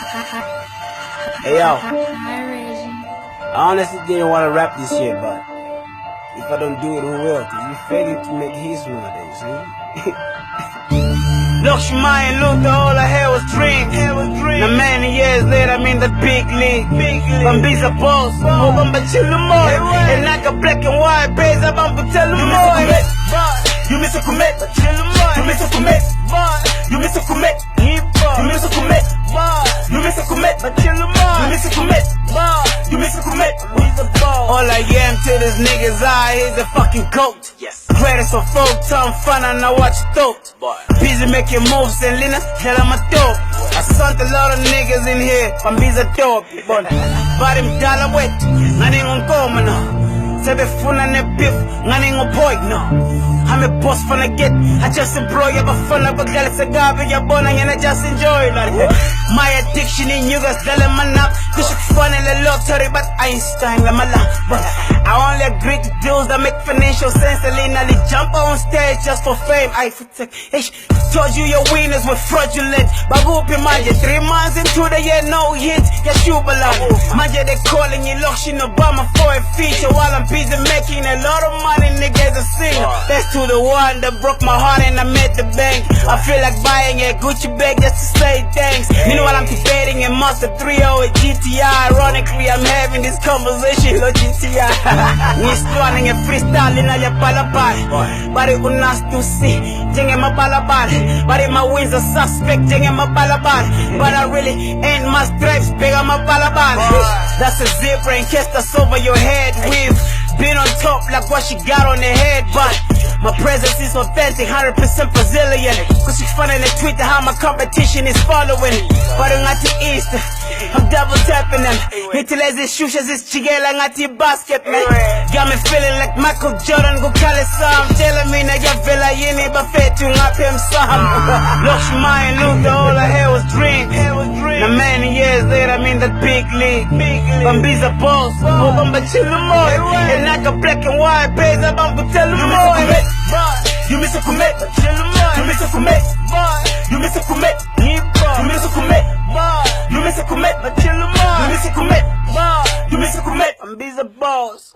Hey yo, Hi, Reggie. I honestly didn't want to rap this shit, but if I don't do it, who will? Cause you failing to make hits nowadays, see? Lakshmi and Luther, all I had was dreams. Now many years later, I'm in the big league. Bambiza boss, Ngibatshil umoya. And like a black and white base, I'm about to tell them more. You miss a commit, you miss a commit, you miss a commit, you miss a commit, you miss a commit, you miss a commit, you miss a commit. All I am to this nigga's eye is a fucking coat. Greatest of folk, time fun and I watch it thought. Busy making moves and Lina, hell I'm a dope. I sent a lot of niggas in here, Bambiza dope. But him dollar wet, ngani ngongoma no. Sebefuna ne beef, ngani ngopoik no. I'm a boss finna get, I just employ abafana bagala sagabi yabona and I just enjoy like my addiction in you guys telling man up. This shit fun and a lottery, but Einstein la mala. But I only agree to deals that make financial sense. And literally jump on stage just for fame. I told you your winners were fraudulent. Bagupi manje, 3 months into the year, no hits. Yes, you belong. Manje, they calling you Lokshin Obama for a feature while I'm busy making a lot of money, niggas a singer. That's to the one that broke my heart and I met the bank. I feel like buying a Gucci bag just to say thanks. Meanwhile, I'm debating a Monster 3.0 with GTI. Ironically, I'm having this conversation with GTI. Ngislwaneng freestyle ya palabali. Bari unas to see, jenge mapalabali. Bari my wins are suspect, jenge mapalabali. But I really ain't my stripes, bigger mapalabali. That's a zebra in case that's over your head. We've been on top like what she got on her head, but my presence is authentic, 100% Brazilian. Cause she's funny on Twitter how my competition is following. But I'm at the east, I'm double tapping them. Hitlezi shushes is chigela ngati basket, man. Got me feeling like Michael Jordan, go call it some. Telling me na ya vela yini bafetu ngapem some. Lakshmi and Luther, all I had was dreams. Now many years later, I'm in the big league. Bambiza boss, Ngibatshil umoya. And like a black and white base, I'm about to tell them more. You miss a commit, you miss a commit, you miss a commit, you miss a commit, you miss a commit, you miss a commit, you miss a commit. Bambiza boss.